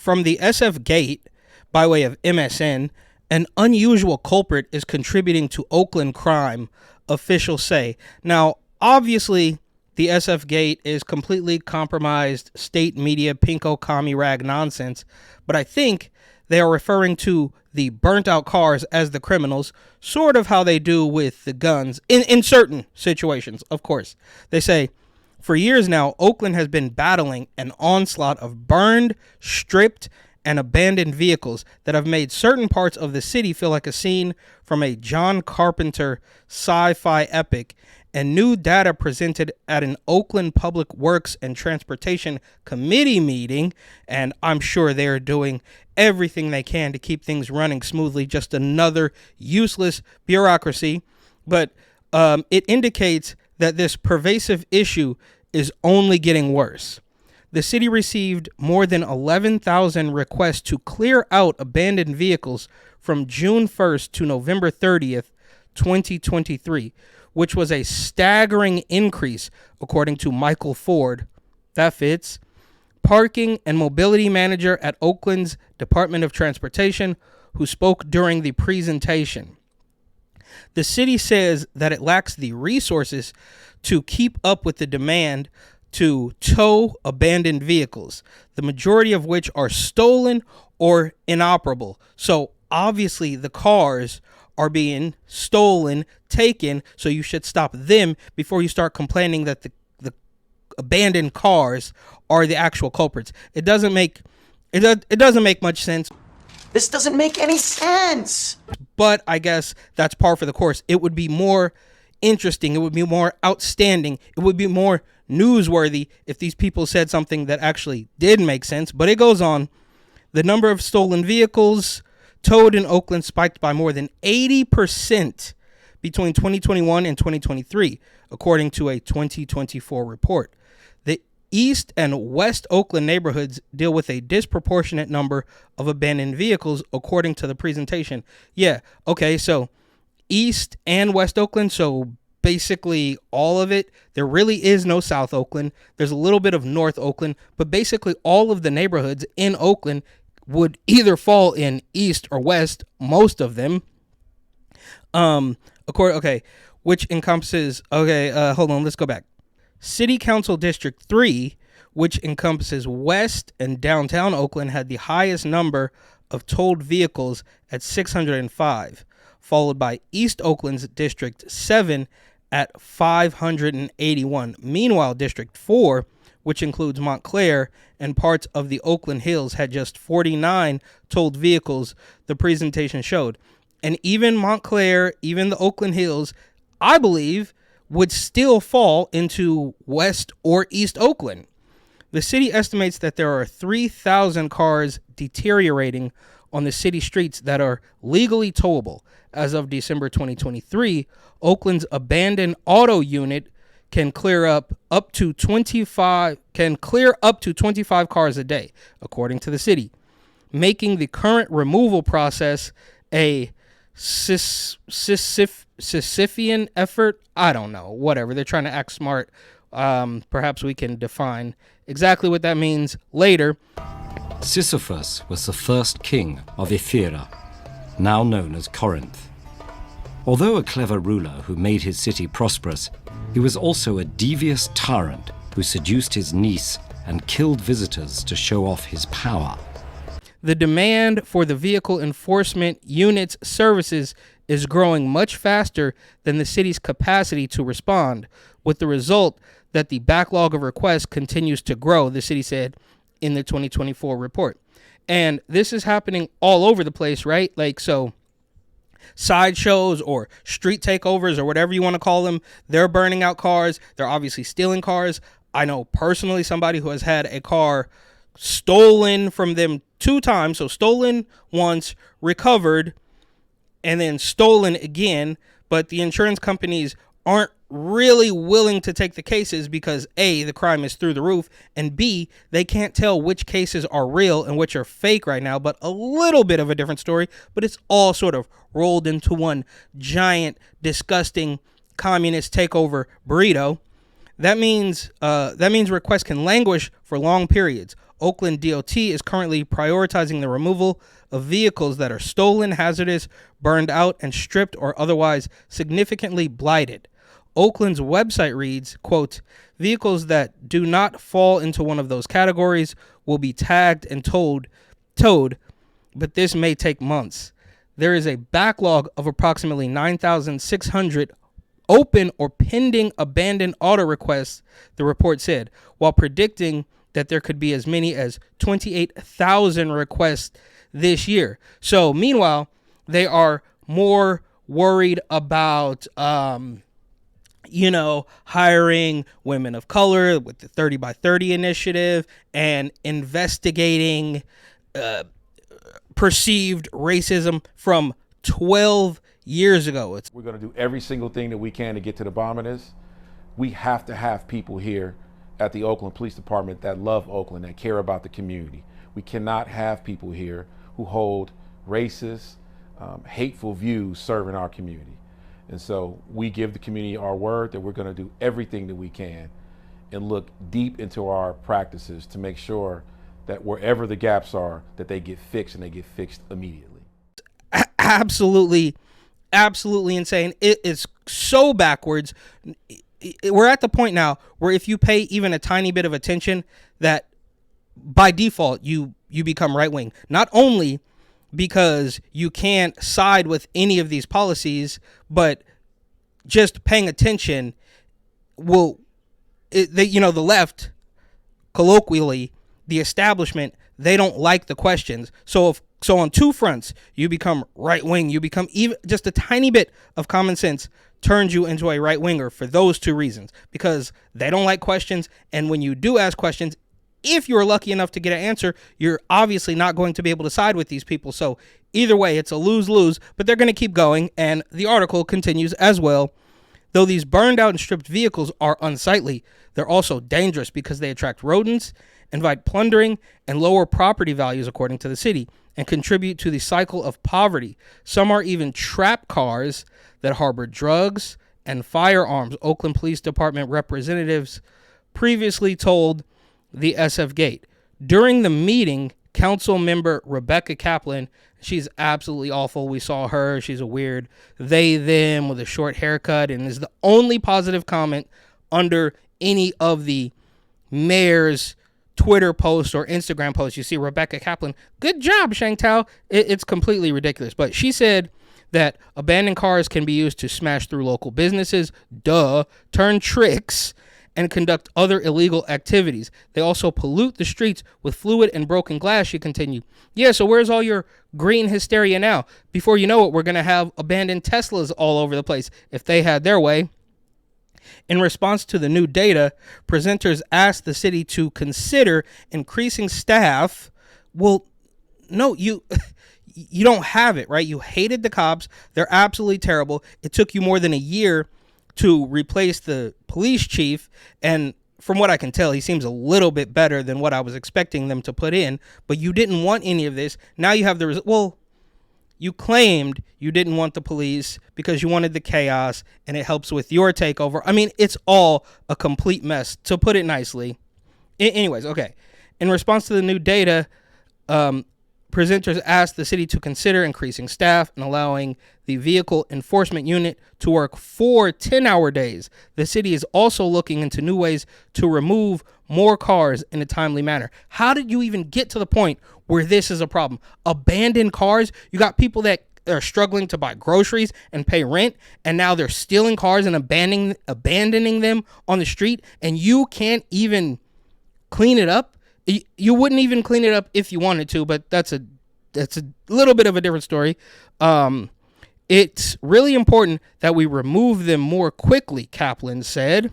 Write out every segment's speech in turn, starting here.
From the SF Gate, by way of MSN, an unusual culprit is contributing to Oakland crime, officials say. Now, obviously, the SF Gate is completely compromised state media pinko commie rag nonsense, but I think they are referring to the burnt out cars as the criminals, sort of how they do with the guns in certain situations, of course. They say, for years now, Oakland has been battling an onslaught of burned, stripped, and abandoned vehicles that have made certain parts of the city feel like a scene from a John Carpenter sci-fi epic. And new data presented at an Oakland Public Works and Transportation Committee meeting, and I'm sure they're doing everything they can to keep things running smoothly, just another useless bureaucracy. But it indicates that this pervasive issue is only getting worse. The city received more than 11,000 requests to clear out abandoned vehicles from June 1st to November 30th, 2023, which was a staggering increase, according to Michael Ford. That fits. Parking and mobility manager at Oakland's Department of Transportation, who spoke during the presentation. The city says that it lacks the resources to keep up with the demand to tow abandoned vehicles, the majority of which are stolen or inoperable. So obviously the cars are being stolen, taken, so you should stop them before you start complaining that the abandoned cars are the actual culprits. It doesn't make much sense. This doesn't make any sense. But I guess that's par for the course. It would be more interesting, it would be more outstanding, it would be more newsworthy if these people said something that actually did make sense. But it goes on. The number of stolen vehicles towed in Oakland spiked by more than 80% between 2021 and 2023, according to a 2024 report. The East and West Oakland neighborhoods deal with a disproportionate number of abandoned vehicles, according to the presentation. Yeah, okay, so East and West Oakland, so basically all of it. There really is no South Oakland. There's a little bit of North Oakland, but basically all of the neighborhoods in Oakland would either fall in East or West, most of them. Which encompasses, hold on, let's go back. City Council District 3, which encompasses West and downtown Oakland, had the highest number of towed vehicles at 605, followed by East Oakland's District 7 at 581. Meanwhile, District 4, which includes Montclair and parts of the Oakland Hills, had just 49 towed vehicles, the presentation showed. And even Montclair, even the Oakland Hills, I believe, would still fall into West or East Oakland. The city estimates that there are 3,000 cars deteriorating on the city streets that are legally towable. As of December 2023, Oakland's abandoned auto unit can clear up to 25 cars a day, according to the city, making the current removal process a Sisyphean effort. I don't know, whatever. They're trying to act smart. Perhaps we can define exactly what that means later. Sisyphus was the first king of Ephyra, now known as Corinth. Although a clever ruler who made his city prosperous, he was also a devious tyrant who seduced his niece and killed visitors to show off his power. The demand for the vehicle enforcement unit's services is growing much faster than the city's capacity to respond, with the result that the backlog of requests continues to grow, the city said in the 2024 report. And this is happening all over the place, right? Like, so sideshows or street takeovers or whatever you want to call them, they're burning out cars. They're obviously stealing cars. I know personally somebody who has had a car stolen from them 2 times. So stolen once, recovered, and then stolen again. But the insurance companies aren't really willing to take the cases because A, the crime is through the roof, and B, they can't tell which cases are real and which are fake right now. But a little bit of a different story, but it's all sort of rolled into one giant, disgusting communist takeover burrito. That means requests can languish for long periods. Oakland DOT is currently prioritizing the removal of vehicles that are stolen, hazardous, burned out, and stripped or otherwise significantly blighted. Oakland's website reads, quote, vehicles that do not fall into one of those categories will be tagged and towed, but this may take months. There is a backlog of approximately 9,600 open or pending abandoned auto requests, the report said, while predicting that there could be as many as 28,000 requests this year. So meanwhile, they are more worried about, hiring women of color with the 30 by 30 initiative and investigating perceived racism from 12 years ago. We're going to do every single thing that we can to get to the bottom of this. We have to have people here at the Oakland Police Department that love Oakland, that care about the community. We cannot have people here who hold racist, hateful views serving our community. And so we give the community our word that we're going to do everything that we can and look deep into our practices to make sure that wherever the gaps are, that they get fixed and they get fixed immediately. Absolutely insane. It is so backwards. We're at the point now where if you pay even a tiny bit of attention, that by default you become right wing. Not only because you can't side with any of these policies, but just paying attention will, the left, colloquially, the establishment, they don't like the questions. So on two fronts, you become right wing, you become even just a tiny bit of common sense turns you into a right winger for those two reasons, because they don't like questions. And when you do ask questions, if you're lucky enough to get an answer, you're obviously not going to be able to side with these people. So either way, it's a lose-lose, but they're going to keep going. And the article continues as well. Though these burned out and stripped vehicles are unsightly, they're also dangerous because they attract rodents, invite plundering, and lower property values, according to the city, and contribute to the cycle of poverty. Some are even trap cars that harbor drugs and firearms, Oakland Police Department representatives previously told the SF Gate. During the meeting, council member Rebecca Kaplan, she's absolutely awful. We saw her. She's a weird them with a short haircut, and is the only positive comment under any of the mayor's Twitter posts or Instagram posts. You see Rebecca Kaplan. Good job, Shangtao. It's completely ridiculous. But she said that abandoned cars can be used to smash through local businesses, turn tricks, and conduct other illegal activities. They also pollute the streets with fluid and broken glass, she continued. Yeah, so where's all your green hysteria now? Before you know it, we're going to have abandoned Teslas all over the place if they had their way. In response to the new data, presenters asked the city to consider increasing staff. Well, no, you don't have it, right? You hated the cops. They're absolutely terrible. It took you more than a year to replace the police chief, and from what I can tell, he seems a little bit better than what I was expecting them to put in, but you didn't want any of this. Now you have you claimed you didn't want the police because you wanted the chaos, and it helps with your takeover. I mean, it's all a complete mess, to put it nicely. Anyways, okay. In response to the new data, presenters asked the city to consider increasing staff and allowing the vehicle enforcement unit to work 4 10-hour days. The city is also looking into new ways to remove more cars in a timely manner. How did you even get to the point where this is a problem? Abandoned cars? You got people that are struggling to buy groceries and pay rent, and now they're stealing cars and abandoning them on the street, and you can't even clean it up? You wouldn't even clean it up if you wanted to, but that's a little bit of a different story. It's really important that we remove them more quickly, Kaplan said.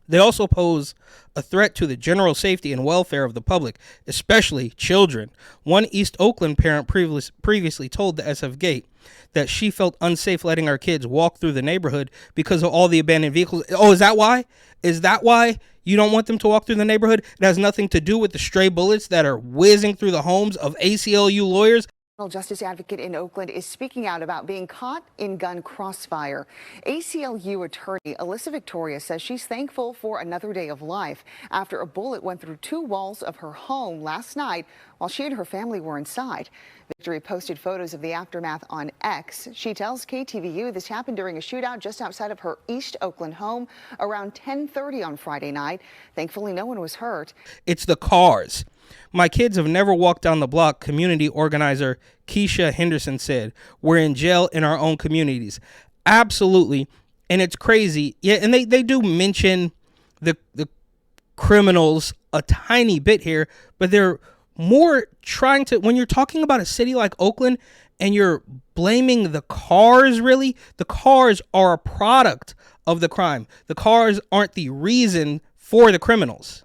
They also pose a threat to the general safety and welfare of the public, especially children. One East Oakland parent previously told the SF Gate that she felt unsafe letting her kids walk through the neighborhood because of all the abandoned vehicles. Oh, is that why? Is that why you don't want them to walk through the neighborhood? It has nothing to do with the stray bullets that are whizzing through the homes of ACLU lawyers. Justice advocate in Oakland is speaking out about being caught in gun crossfire. ACLU attorney Alyssa Victoria says she's thankful for another day of life after a bullet went through 2 walls of her home last night while she and her family were inside. Victoria posted photos of the aftermath on X. She tells KTVU this happened during a shootout just outside of her East Oakland home around 10:30 on Friday night. Thankfully, no one was hurt. It's the cars. My kids have never walked down the block, community organizer Keisha Henderson said. We're in jail in our own communities. Absolutely. And it's crazy. Yeah, and they do mention the criminals a tiny bit here, but they're more trying to, when you're talking about a city like Oakland and you're blaming the cars, really, the cars are a product of the crime. The cars aren't the reason for the criminals.